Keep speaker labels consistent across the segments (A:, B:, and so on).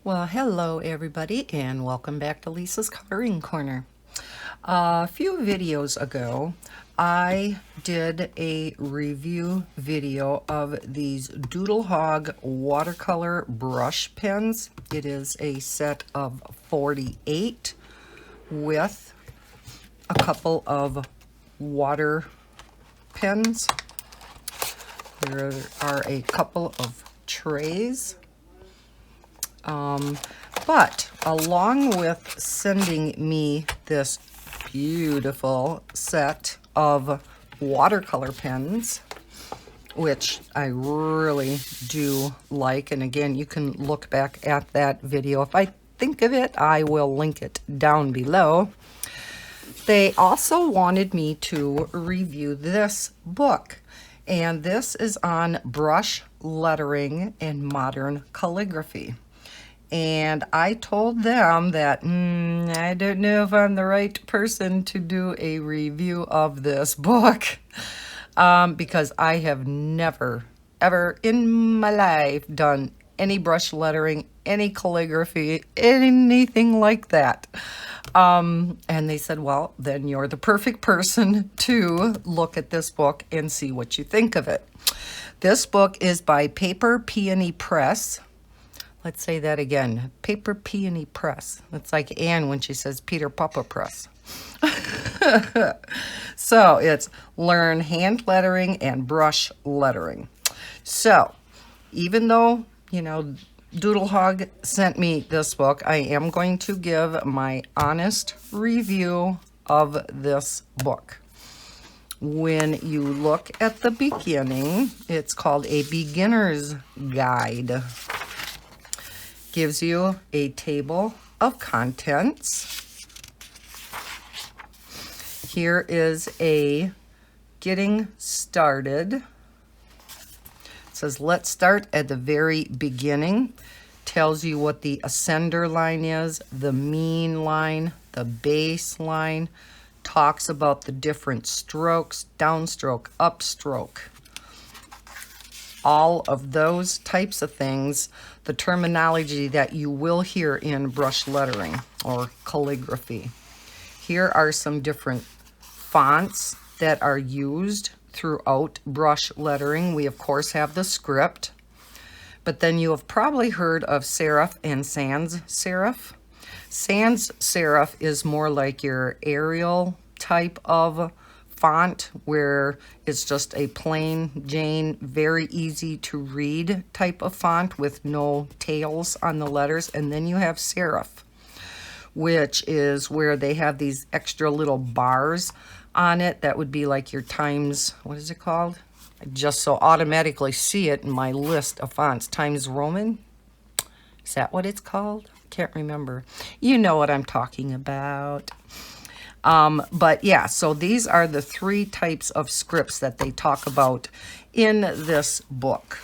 A: Well, hello everybody, and welcome back to Lisa's Coloring Corner. A few videos ago, I did a review video of these DoodleHog watercolor brush pens. It is a set of 48 with a couple of water pens. There are a couple of trays. But along with sending me this beautiful set of watercolor pens, which I really do like, and again, you can look back at that video. If I think of it, I will link it down below. They also wanted me to review this book, and this is on brush lettering and modern calligraphy. And I told them that I don't know if I'm the right person to do a review of this book because I have never, ever in my life done any brush lettering, any calligraphy, anything like that. And they said, well, then you're the perfect person to look at this book and see what you think of it. This book is by Paper Peony Press. Let's say that again. Paper Peony Press. It's like Anne when she says Peter Papa Press. So it's Learn Hand Lettering and Brush Lettering. So even though, DoodleHog sent me this book, I am going to give my honest review of this book. When you look at the beginning, it's called A Beginner's Guide. Gives you a table of contents. Here is a getting started. It says, let's start at the very beginning. Tells you what the ascender line is, the mean line, the base line. Talks about the different strokes, downstroke, upstroke. All of those types of things, the terminology that you will hear in brush lettering or calligraphy. Here are some different fonts that are used throughout brush lettering. We, of course, have the script, but then you have probably heard of serif and sans serif. Sans serif is more like your Arial type of font, where it's just a plain Jane, very easy to read type of font with no tails on the letters. And then you have serif, which is where they have these extra little bars on it. That would be like your Times, what is it called? I just so automatically see it in my list of fonts. Times Roman? Is that what it's called? Can't remember. You know what I'm talking about. But yeah, so these are the three types of scripts that they talk about in this book.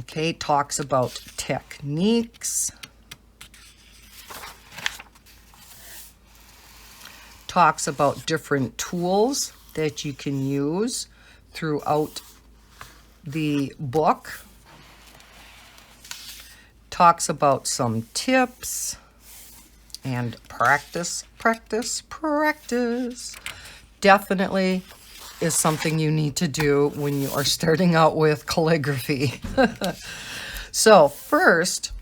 A: Okay, talks about techniques. Talks about different tools that you can use throughout the book. Talks about some tips. And practice. Definitely is something you need to do when you are starting out with calligraphy. So first,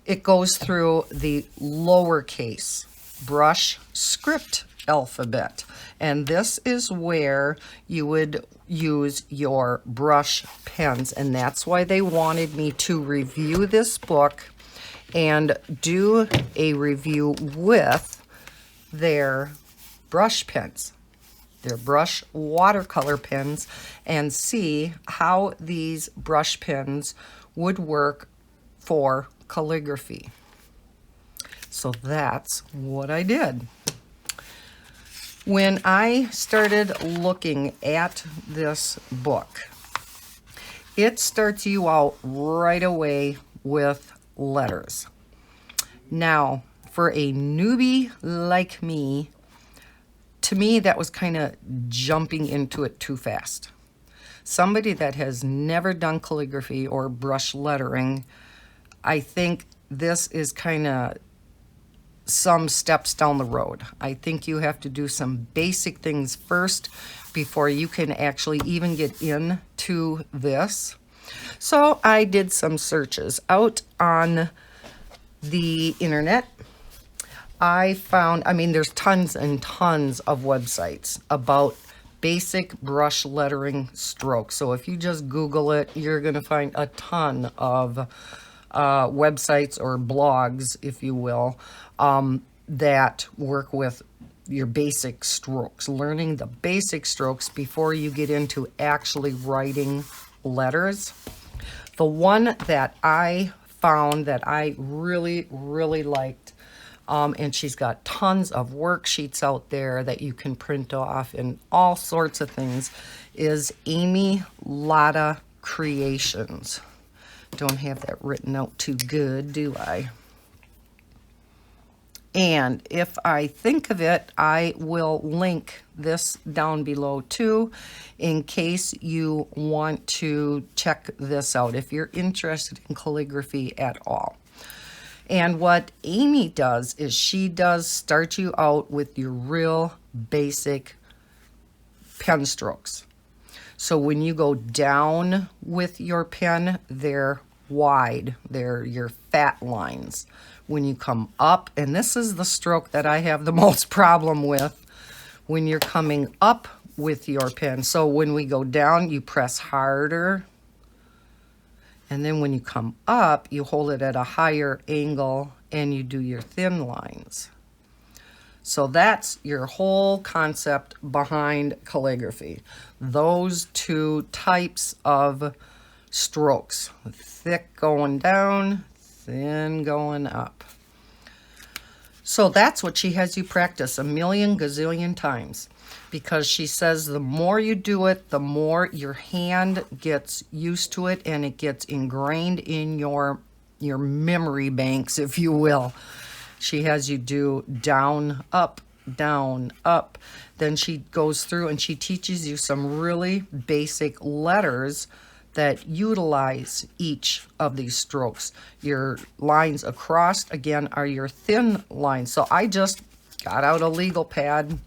A: it goes through the lowercase brush script alphabet. And this is where you would use your brush pens. And that's why they wanted me to review this book and do a review with their brush pens, their brush watercolor pens, and see how these brush pens would work for calligraphy. So that's what I did. When I started looking at this book, it starts you out right away with letters. Now, for a newbie like me, to me that was kind of jumping into it too fast. Somebody that has never done calligraphy or brush lettering, I think this is kind of some steps down the road. I think you have to do some basic things first before you can actually even get into this. So I did some searches out on the internet. I found, I mean, there's tons and tons of websites about basic brush lettering strokes. So if you just Google it, you're going to find a ton of websites or blogs, if you will, that work with your basic strokes, learning the basic strokes before you get into actually writing letters. The one that I found that I really, really liked, and she's got tons of worksheets out there that you can print off and all sorts of things, is Amy Lotta Creations. Don't have that written out too good, do I? And if I think of it, I will link this down below too, in case you want to check this out, if you're interested in calligraphy at all. And what Amy does is she does start you out with your real basic pen strokes. So when you go down with your pen, they're wide, they're your fat lines. When you come up, and this is the stroke that I have the most problem with, when you're coming up with your pen. So when we go down, you press harder. And then when you come up, you hold it at a higher angle and you do your thin lines. So that's your whole concept behind calligraphy. Those two types of strokes, thick going down, thin going up. So that's what she has you practice a million gazillion times, because she says the more you do it, the more your hand gets used to it and it gets ingrained in your memory banks, if you will. She has you do down, up, down, up. Then she goes through and she teaches you some really basic letters that utilize each of these strokes. Your lines across, again, are your thin lines. So I just got out a legal pad,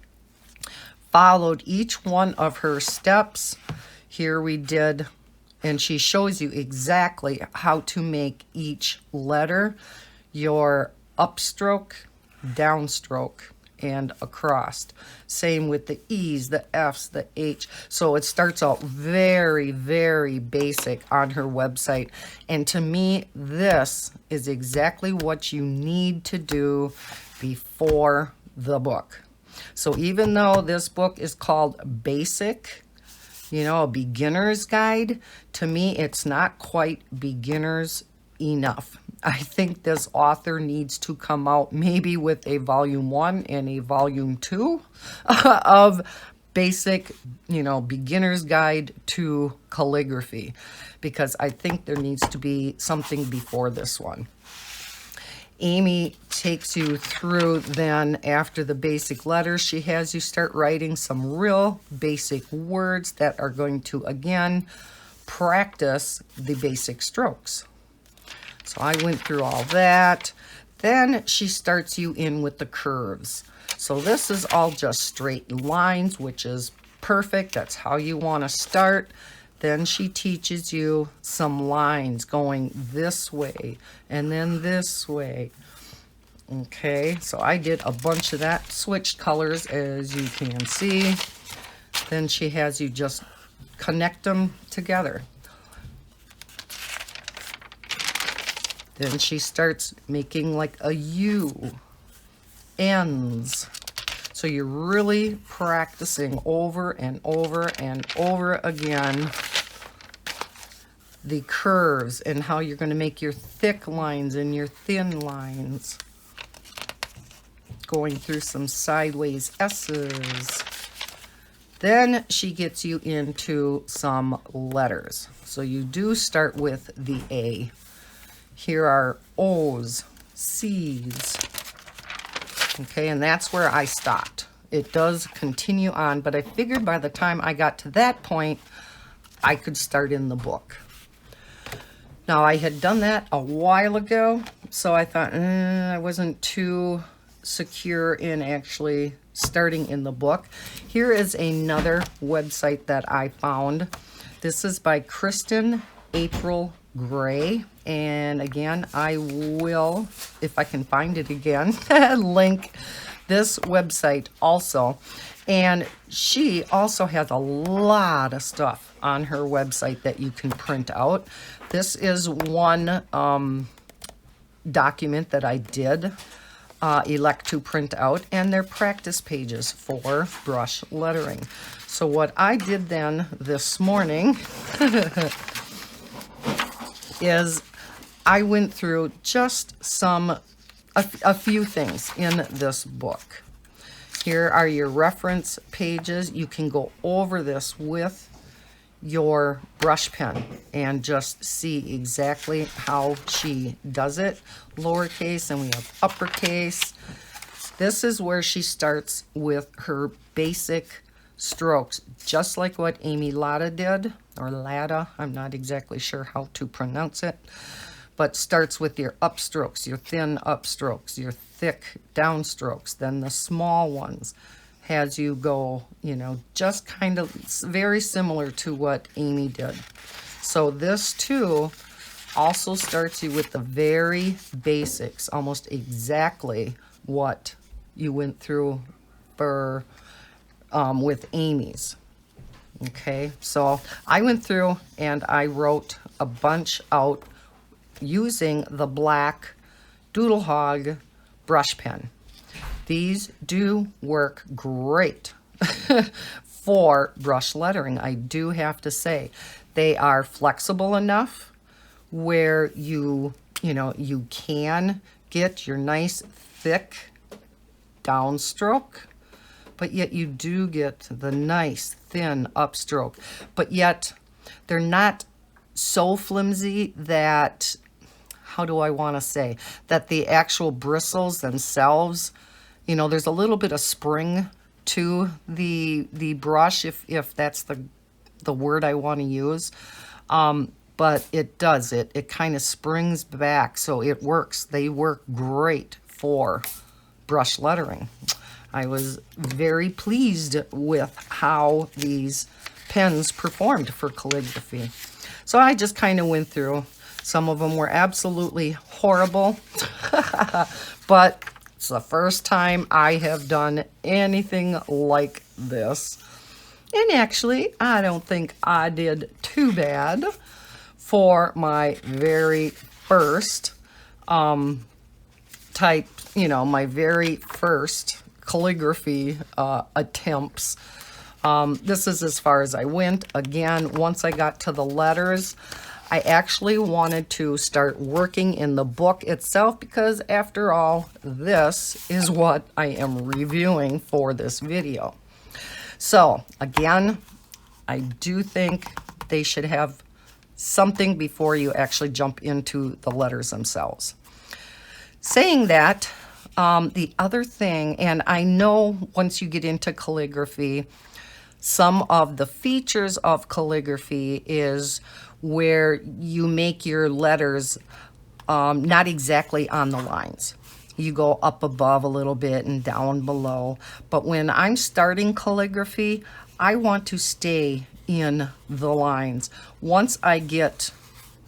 A: followed each one of her steps. Here we did, and she shows you exactly how to make each letter your upstroke, downstroke, and across. Same with the E's, the F's, the H. So it starts out very, very basic on her website. And to me, this is exactly what you need to do before the book. So even though this book is called Basic, you know, a beginner's guide, to me, it's not quite beginner's enough. I think this author needs to come out maybe with a volume 1 and a volume 2 of basic, you know, beginner's guide to calligraphy, because I think there needs to be something before this one. Amy takes you through then, after the basic letters, she has you start writing some real basic words that are going to, again, practice the basic strokes. So I went through all that. Then she starts you in with the curves. So this is all just straight lines, which is perfect. That's how you want to start. Then she teaches you some lines going this way and then this way. Okay, so I did a bunch of that. Switched colors, as you can see. Then she has you just connect them together. Then she starts making like a U, ends. So you're really practicing over and over and over again the curves and how you're going to make your thick lines and your thin lines. Going through some sideways S's. Then she gets you into some letters. So you do start with the A. Here are O's, C's. Okay, and that's where I stopped. It does continue on, but I figured by the time I got to that point, I could start in the book. Now, I had done that a while ago, so I thought I wasn't too secure in actually starting in the book. Here is another website that I found. This is by Kristen April Gray, and again, I will, if I can find it again, link this website also. And she also has a lot of stuff on her website that you can print out. This is one document that I did elect to print out, and they're practice pages for brush lettering. So what I did then this morning is I went through just a few things in this book. Here are your reference pages. You can go over this with your brush pen and just see exactly how she does it. Lowercase, and we have uppercase. This is where she starts with her basic strokes, just like what Amy Latta did, or Latta, I'm not exactly sure how to pronounce it, but starts with your upstrokes, your thin upstrokes, your thick downstrokes, then the small ones, has you go, you know, just kind of very similar to what Amy did. So this too also starts you with the very basics, almost exactly what you went through for with Amy's. Okay, so I went through and I wrote a bunch out using the black DoodleHog brush pen. These do work great for brush lettering, I do have to say. They are flexible enough where you can get your nice thick downstroke, but yet you do get the nice thin upstroke. But yet they're not so flimsy that, how do I want to say, that the actual bristles themselves, you know, there's a little bit of spring to the brush, if that's the word I want to use. But it does, it kind of springs back, so it works. They work great for brush lettering. I was very pleased with how these pens performed for calligraphy. So I just kind of went through. Some of them were absolutely horrible, but it's the first time I have done anything like this. And actually, I don't think I did too bad for my very first type, you know, my very first calligraphy attempts. This is as far as I went. Again, once I got to the letters, I actually wanted to start working in the book itself because, after all, this is what I am reviewing for this video. So, again, I do think they should have something before you actually jump into the letters themselves. Saying that, the other thing, and I know once you get into calligraphy, some of the features of calligraphy is where you make your letters not exactly on the lines. You go up above a little bit and down below. But when I'm starting calligraphy, I want to stay in the lines. Once I get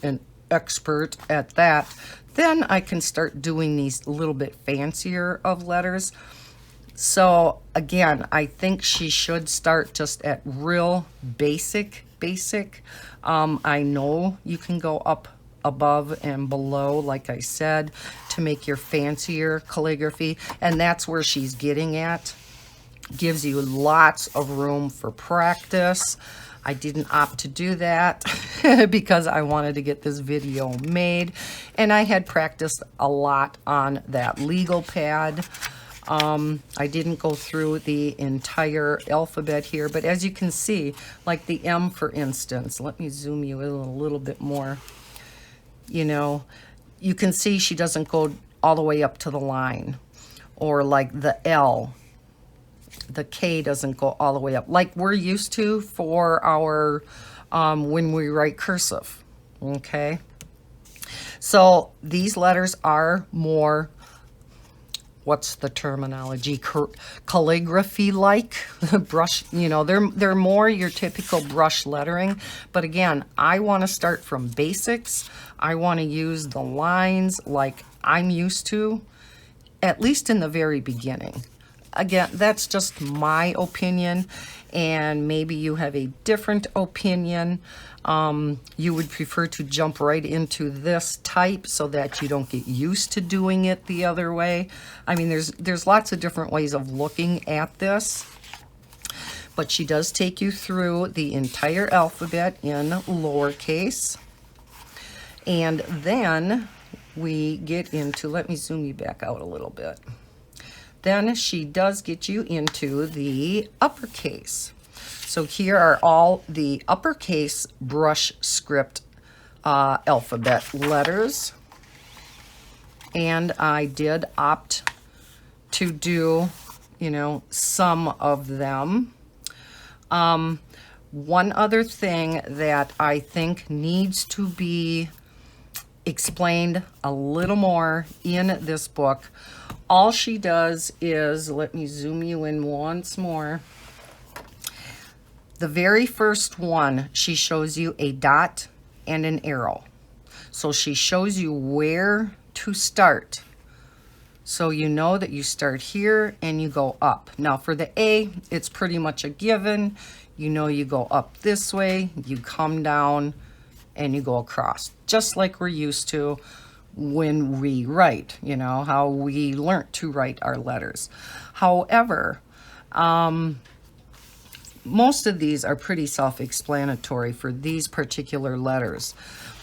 A: an expert at that, then I can start doing these a little bit fancier of letters. So again, I think she should start just at real basic. I know you can go up above and below, like I said, to make your fancier calligraphy, and that's where she's getting at. Gives you lots of room for practice. I didn't opt to do that because I wanted to get this video made, and I had practiced a lot on that legal pad. I didn't go through the entire alphabet here, but as you can see, like the M, for instance, let me zoom you in a little bit more. You know, you can see she doesn't go all the way up to the line. Or like the L, the K doesn't go all the way up, like we're used to for our, when we write cursive, okay? So these letters are more, what's the terminology, calligraphy like brush, you know, they're more your typical brush lettering. But again, I want to start from basics. I want to use the lines like I'm used to, at least in the very beginning. Again, that's just my opinion, and maybe you have a different opinion. You would prefer to jump right into this type so that you don't get used to doing it the other way. I mean, there's lots of different ways of looking at this, but she does take you through the entire alphabet in lowercase. And then we get into, let me zoom you back out a little bit. Then she does get you into the uppercase. So here are all the uppercase brush script alphabet letters. And I did opt to do, you know, some of them. One other thing that I think needs to be explained a little more in this book, all she does is, let me zoom you in once more. The very first one, she shows you a dot and an arrow. So she shows you where to start. So you know that you start here and you go up. Now for the A, it's pretty much a given. You know you go up this way, you come down, and you go across. Just like we're used to when we write, you know, how we learned to write our letters. However, most of these are pretty self-explanatory for these particular letters.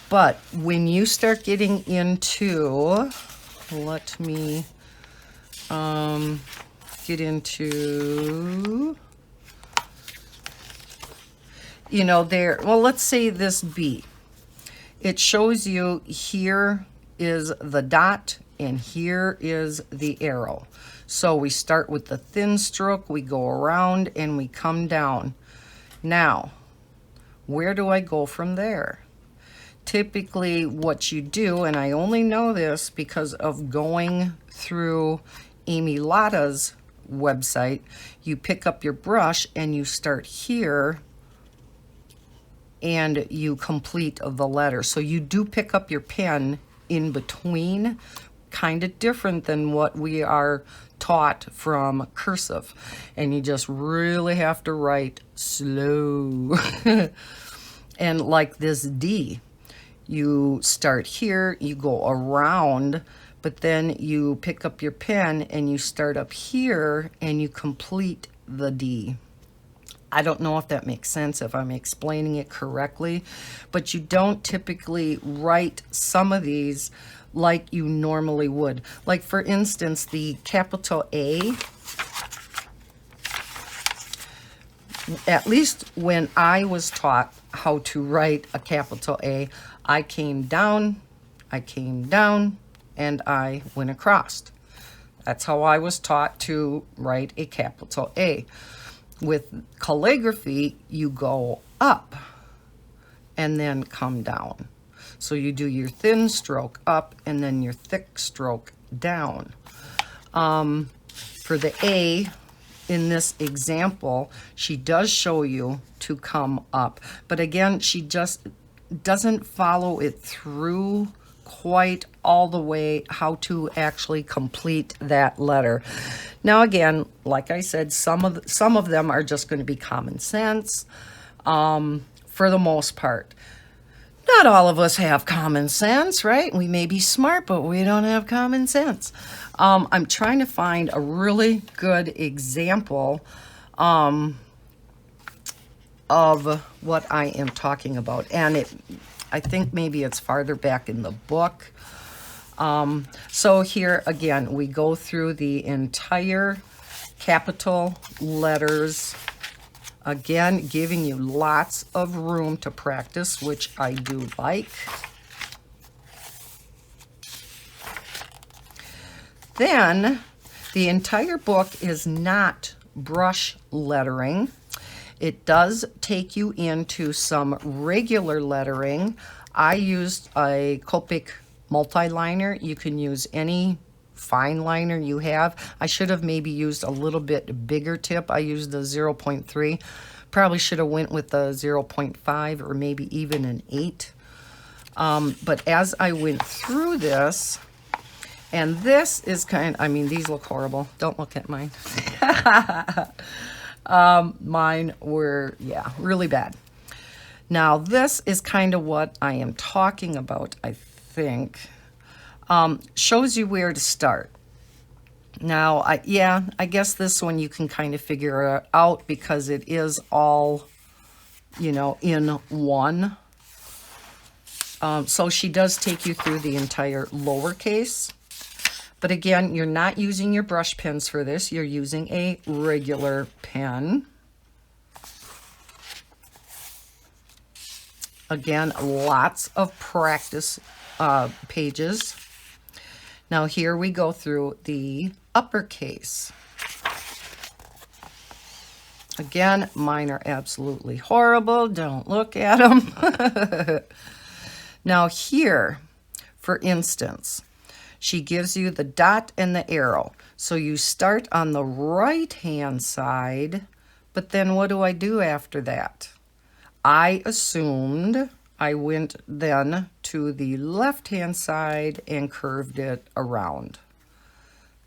A: But when you start getting into, let me get into, you know, there, well, let's say this B. It shows you here is the dot and here is the arrow. So we start with the thin stroke, we go around and we come down. Now, where do I go from there? Typically what you do, and I only know this because of going through Amy Lotta's website, you pick up your brush and you start here and you complete the letter. So you do pick up your pen in between, kind of different than what we are taught from cursive. And you just really have to write slow. And like this D, you start here, you go around, but then you pick up your pen and you start up here and you complete the D. I don't know if that makes sense, if I'm explaining it correctly, but you don't typically write some of these like you normally would. Like for instance, the capital A, at least when I was taught how to write a capital A, I came down, and I went across. That's how I was taught to write a capital A. With calligraphy, you go up and then come down. So you do your thin stroke up and then your thick stroke down. For the A, in this example, she does show you to come up. But again, she just doesn't follow it through quite all the way how to actually complete that letter. Now again, like I said, some of them are just going to be common sense for the most part. Not all of us have common sense, right? We may be smart, but we don't have common sense. I'm trying to find a really good example of what I am talking about. And I think maybe it's farther back in the book. So here again, we go through the entire capital letters, again, giving you lots of room to practice, which I do like. Then the entire book is not brush lettering. It does take you into some regular lettering. I used a Copic multi-liner. You can use any fine liner you have. I should have maybe used a little bit bigger tip. I used the 0.3. Probably should have went with the 0.5 or maybe even an 8. But as I went through this, and this is I mean, these look horrible. Don't look at mine. Mine were, yeah, really bad. Now, this is kind of what I am talking about, I think. Shows you where to start. Now, I guess this one you can kind of figure out because it is all, you know, in one. So she does take you through the entire lowercase. But again, you're not using your brush pens for this. You're using a regular pen. Again, lots of practice pages. Now here we go through the uppercase. Again, mine are absolutely horrible. Don't look at them. Now here, for instance, she gives you the dot and the arrow. So you start on the right-hand side, but then what do I do after that? I assumed I went then to the left-hand side and curved it around.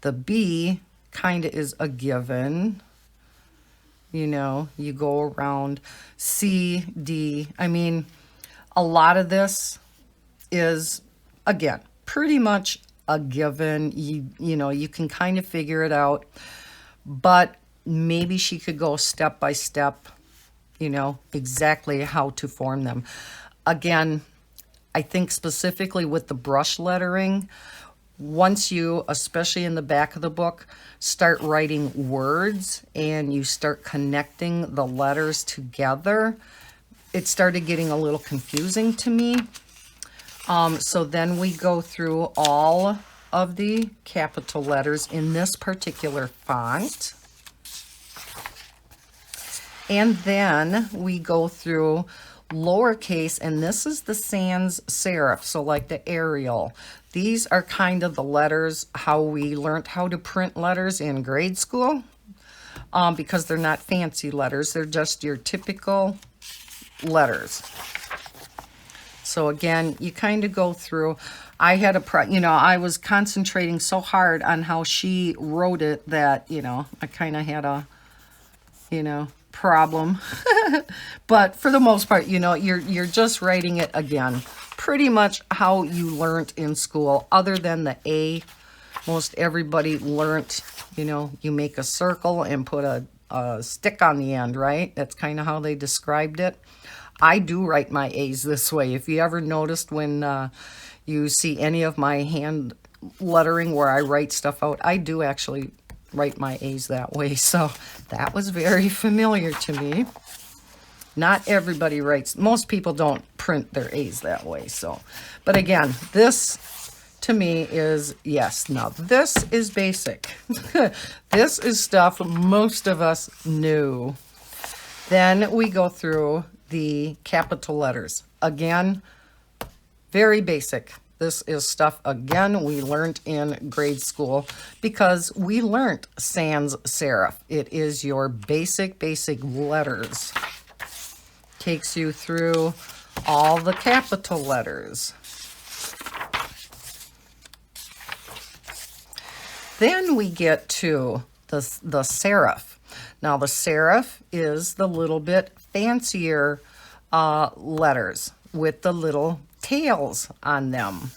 A: The B kind of is a given. You know, you go around C, D. I mean, a lot of this is, again, pretty much a given. You know, you can kind of figure it out, but maybe she could go step by step, you know, exactly how to form them. Again, I think specifically with the brush lettering, once you, especially in the back of the book, start writing words and you start connecting the letters together, it started getting a little confusing to me. So then we go through all of the capital letters in this particular font. And then we go through lowercase, and this is the sans serif, so like the Arial. These are kind of the letters, how we learned how to print letters in grade school, because they're not fancy letters. They're just your typical letters. So again, you kind of go through. I had I was concentrating so hard on how she wrote it that, you know, I kind of had a, you know, problem. But for the most part, you know, you're just writing it again, pretty much how you learned in school, other than the A. Most everybody learned, you know, you make a circle and put a stick on the end, right? That's kind of how they described it. I do write my A's this way. If you ever noticed when you see any of my hand lettering where I write stuff out, I do actually write my A's that way. So that was very familiar to me. Not everybody writes, most people don't print their A's that way. So, but again, this to me is, yes, now this is basic. This is stuff most of us knew. Then we go through the capital letters. Again, very basic. This is stuff, again, we learned in grade school because we learned sans serif. It is your basic letters. Takes you through all the capital letters. Then we get to the serif. Now the serif is the little bit fancier letters with the little tails on them.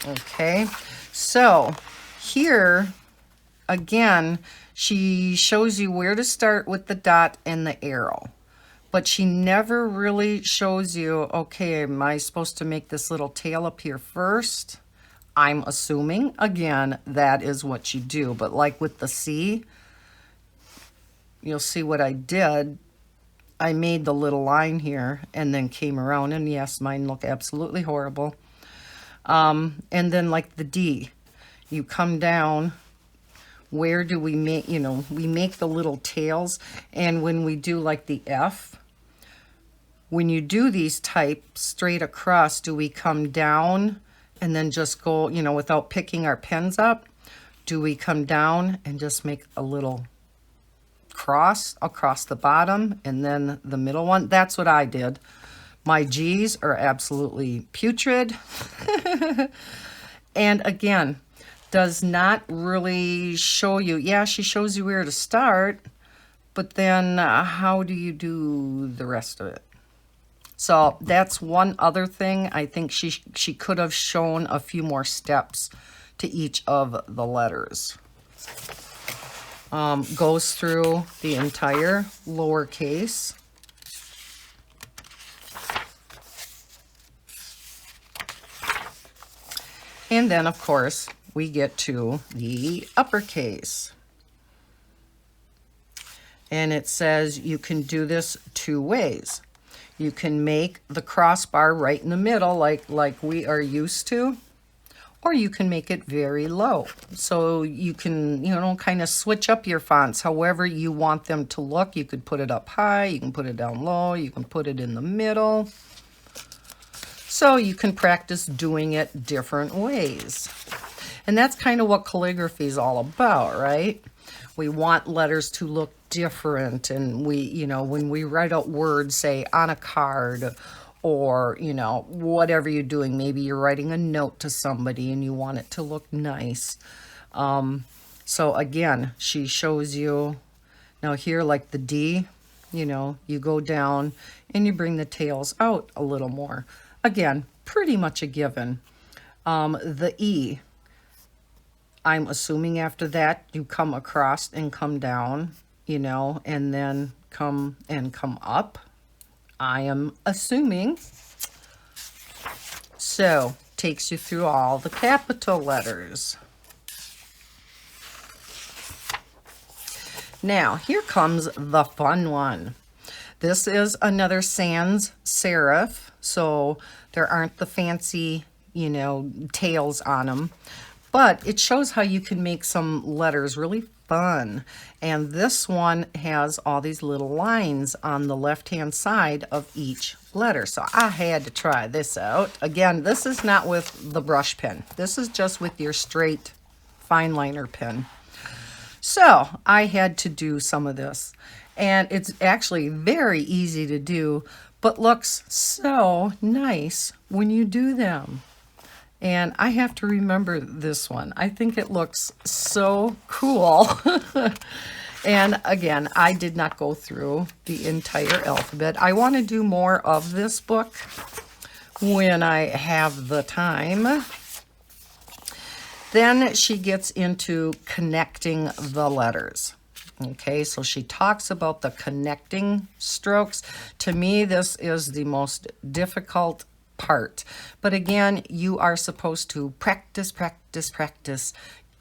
A: Okay, so here again, she shows you where to start with the dot and the arrow, but she never really shows you, okay, am I supposed to make this little tail up here first? I'm assuming, again, that is what you do, but like with the C, you'll see what I did. I made the little line here and then came around, and yes, mine look absolutely horrible. And then like the D, you come down where do we make, you know, we make the little tails. And when we do like the F, when you do these type straight across, do we come down and then just go, you know, without picking our pens up? Do we come down and just make a little cross across the bottom and then the middle one? That's what I did. My G's are absolutely putrid. And again, does not really show you, yeah, she shows you where to start, but then how do you do the rest of it? So that's one other thing. I think she could have shown a few more steps to each of the letters. Goes through the entire lowercase. And then, of course, we get to the uppercase. And it says you can do this two ways. You can make the crossbar right in the middle like we are used to, or you can make it very low. So you can, you know, kind of switch up your fonts however you want them to look. You could put it up high, you can put it down low, you can put it in the middle. So you can practice doing it different ways. And that's kind of what calligraphy is all about, right? We want letters to look different, and we, you know, when we write out words, say on a card, or, you know, whatever you're doing, maybe you're writing a note to somebody and you want it to look nice. So again, she shows you, now here like the D, you know, you go down and you bring the tails out a little more. Again, pretty much a given. The E, I'm assuming after that you come across and come down, you know, and then come and come up. I am assuming. So, takes you through all the capital letters. Now, here comes the fun one. This is another sans serif, so there aren't the fancy, you know, tails on them. But it shows how you can make some letters really fun. And this one has all these little lines on the left-hand side of each letter. So I had to try this out. Again, this is not with the brush pen. This is just with your straight fine liner pen. So I had to do some of this. And it's actually very easy to do, but looks so nice when you do them. And I have to remember this one. I think it looks so cool. And again, I did not go through the entire alphabet. I want to do more of this book when I have the time. Then she gets into connecting the letters. Okay, so she talks about the connecting strokes. To me, this is the most difficult part. But again, you are supposed to practice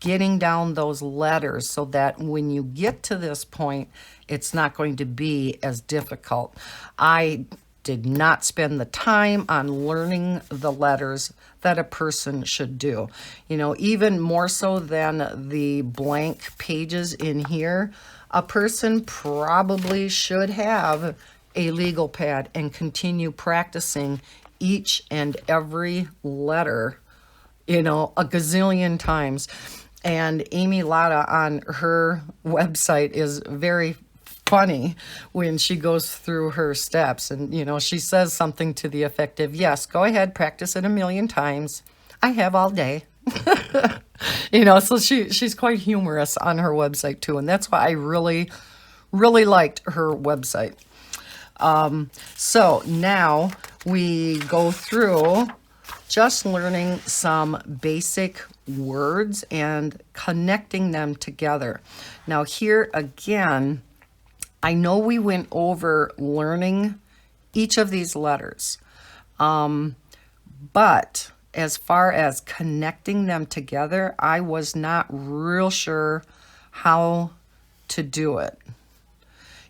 A: getting down those letters so that when you get to this point, it's not going to be as difficult. I did not spend the time on learning the letters that a person should do. You know, even more so than the blank pages in here, a person probably should have a legal pad and continue practicing each and every letter, you know, a gazillion times. And Amy Latta on her website is very funny when she goes through her steps, and you know, she says something to the effect of, yes, go ahead, practice it 1,000,000 times. I have all day. You know, so she's quite humorous on her website too, and that's why I really liked her website. So now we go through just learning some basic words and connecting them together. Now here again, I know we went over learning each of these letters, but as far as connecting them together, I was not real sure how to do it.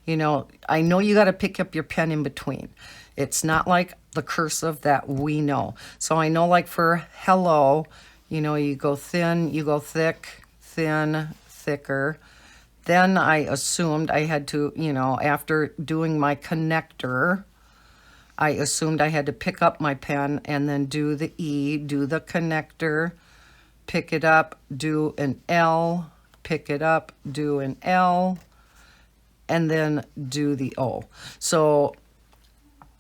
A: You know, I know you got to pick up your pen in between. It's not like the cursive that we know. So I know, like for hello, you know, you go thin, you go thick, thin, thicker. Then I assumed I had to, you know, after doing my connector, I assumed I had to pick up my pen and then do the E, do the connector, pick it up, do an L, pick it up, do an L, and then do the O. So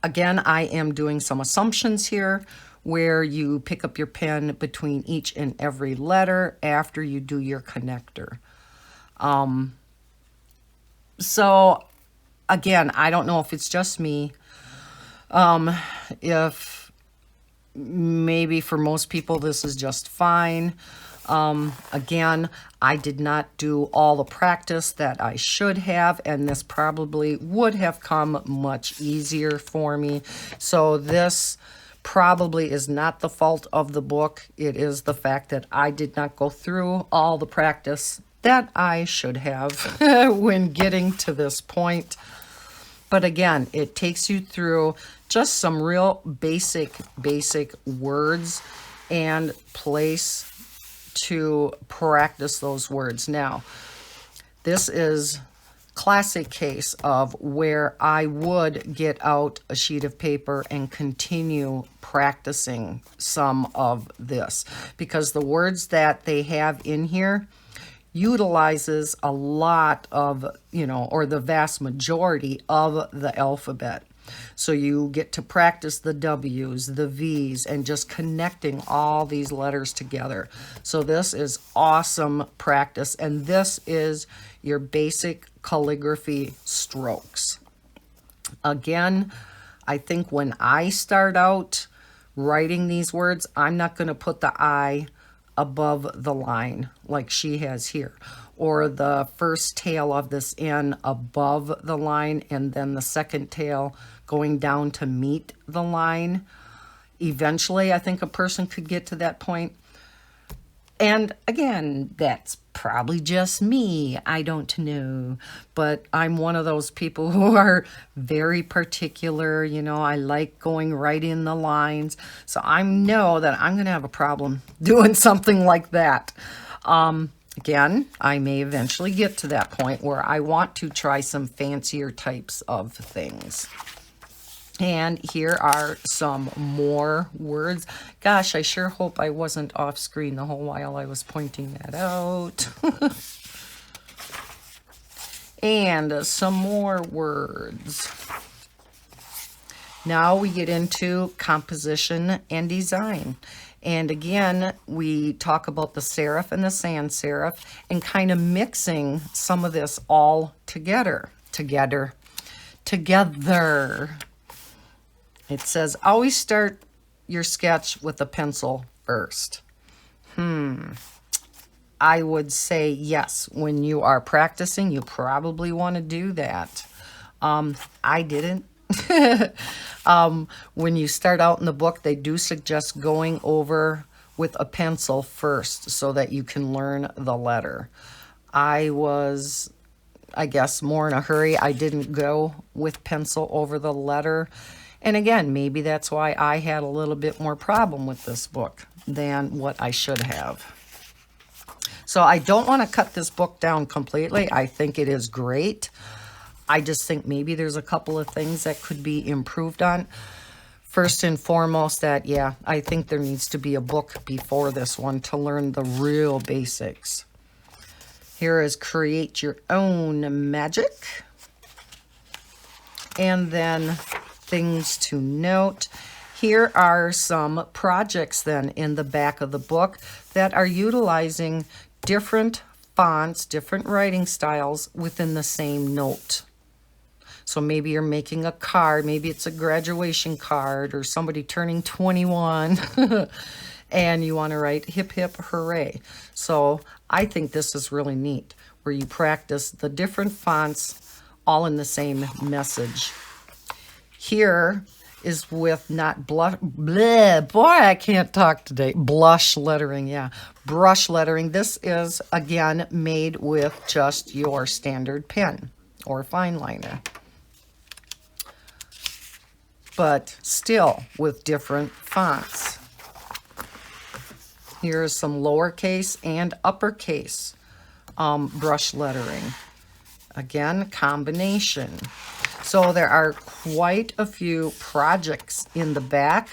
A: again, I am doing some assumptions here where you pick up your pen between each and every letter after you do your connector. So again, I don't know if it's just me. If maybe for most people this is just fine. Again, I did not do all the practice that I should have, and this probably would have come much easier for me. So this probably is not the fault of the book. It is the fact that I did not go through all the practice that I should have when getting to this point. But again, it takes you through just some real basic words and place to practice those words. Now, this is classic case of where I would get out a sheet of paper and continue practicing some of this, because the words that they have in here utilizes a lot of, you know, or the vast majority of the alphabet. So you get to practice the W's, the V's, and just connecting all these letters together. So this is awesome practice, and this is your basic calligraphy strokes. Again, I think when I start out writing these words, I'm not going to put the I above the line like she has here, or the first tail of this N above the line and then the second tail going down to meet the line. Eventually, I think a person could get to that point. And again, that's probably just me. I don't know. But I'm one of those people who are very particular. You know, I like going right in the lines. So I know that I'm going to have a problem doing something like that. Again, I may eventually get to that point where I want to try some fancier types of things. And here are some more words. Gosh, I sure hope I wasn't off screen the whole while I was pointing that out. And some more words. Now we get into composition and design. And again, we talk about the serif and the sans serif and kind of mixing some of this all together. It says, always start your sketch with a pencil first. I would say yes. When you are practicing, you probably want to do that. I didn't. When you start out in the book, they do suggest going over with a pencil first so that you can learn the letter. I was, I guess, more in a hurry. I didn't go with pencil over the letter. And again, maybe that's why I had a little bit more problem with this book than what I should have. So I don't want to cut this book down completely. I think it is great. I just think maybe there's a couple of things that could be improved on. First and foremost, that, yeah, I think there needs to be a book before this one to learn the real basics. Here is Create Your Own Magic. And then things to note. Here are some projects then in the back of the book that are utilizing different fonts, different writing styles within the same note. So maybe you're making a card, maybe it's a graduation card or somebody turning 21 and you want to write hip hip hooray. So I think this is really neat where you practice the different fonts all in the same message. Here is with not blush, bleh, boy, I can't talk today. Blush lettering, yeah. Brush lettering. This is, again, made with just your standard pen or fine liner. But still with different fonts. Here's some lowercase and uppercase brush lettering. Again, combination. So there are quite a few projects in the back,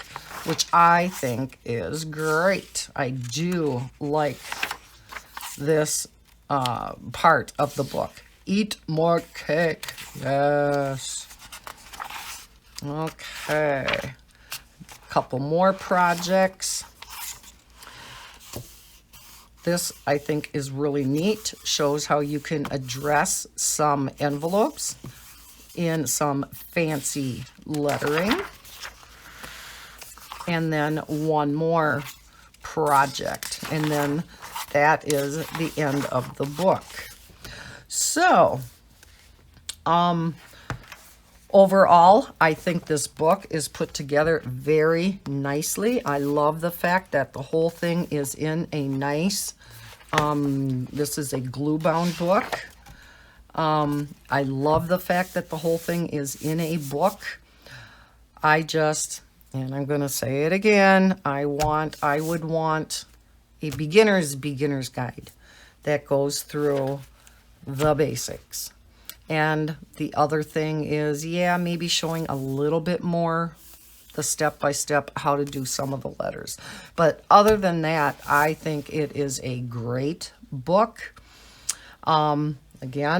A: which I think is great. I do like this part of the book. Eat more cake. Yes. Okay. Couple more projects. This, I think, is really neat. Shows how you can address some envelopes in some fancy lettering. And then one more project. And then that is the end of the book. So, overall, I think this book is put together very nicely. I love the fact that the whole thing is in a nice, this is a glue-bound book. I love the fact that the whole thing is in a book. And I'm going to say it again, I would want a beginner's guide that goes through the basics. And the other thing is, yeah, maybe showing a little bit more the step-by-step how to do some of the letters. But other than that, I think it is a great book. Again,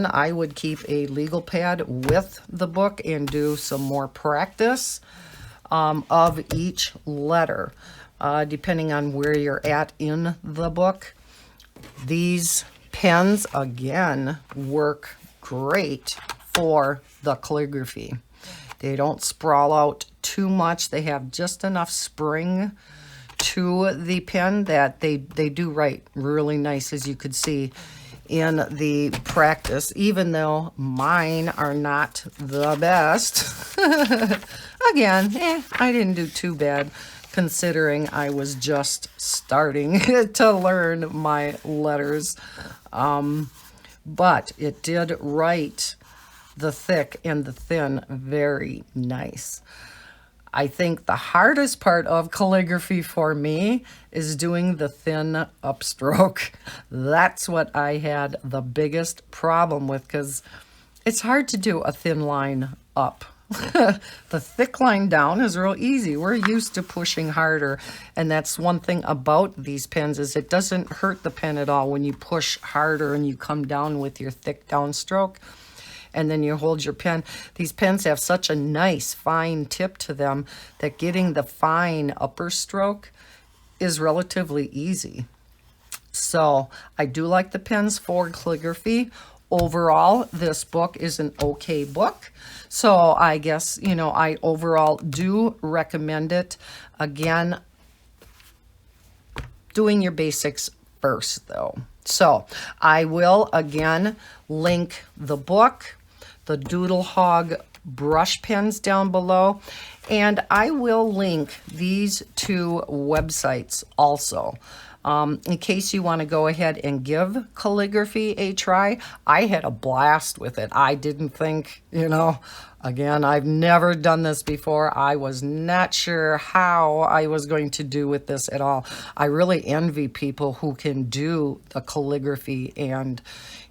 A: I would keep a legal pad with the book and do some more practice of each letter, depending on where you're at in the book. These pens, again, work great for the calligraphy. They don't sprawl out too much. They have just enough spring to the pen that they do write really nice, as you could see in the practice, even though mine are not the best. Again, I didn't do too bad considering I was just starting to learn my letters. But it did write the thick and the thin very nice. I think the hardest part of calligraphy for me is doing the thin upstroke. That's what I had the biggest problem with, because it's hard to do a thin line up. The thick line down is real easy. We're used to pushing harder, and that's one thing about these pens is it doesn't hurt the pen at all when you push harder and you come down with your thick downstroke and then you hold your pen. These pens have such a nice fine tip to them that getting the fine upper stroke is relatively easy. So I do like the pens for calligraphy. Overall, this book is an okay book. So I guess, I overall do recommend it. Again, doing your basics first, though. So I will, again, link the book, the DoodleHog brush pens down below, and I will link these two websites also. In case you want to go ahead and give calligraphy a try. I had a blast with it. I didn't think, again, I've never done this before. I was not sure how I was going to do with this at all. I really envy people who can do the calligraphy, and,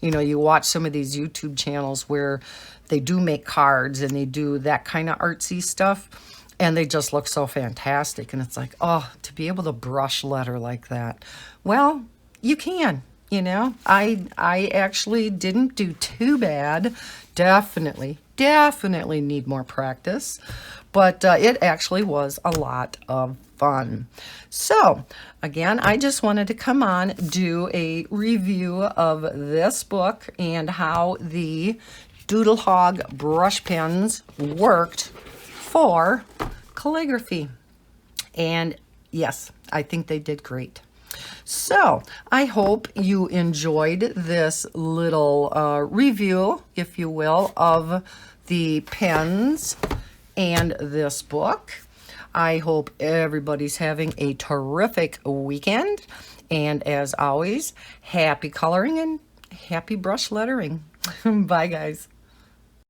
A: you watch some of these YouTube channels where they do make cards and they do that kind of artsy stuff. And they just look so fantastic. And it's like, oh, to be able to brush letter like that. Well, you can, I actually didn't do too bad. Definitely need more practice. But it actually was a lot of fun. So, again, I just wanted to come on, do a review of this book and how the DoodleHog brush pens worked for calligraphy. And yes, I think they did great. So I hope you enjoyed this little review, if you will, of the pens and this book. I hope everybody's having a terrific weekend. And as always, happy coloring and happy brush lettering. Bye, guys.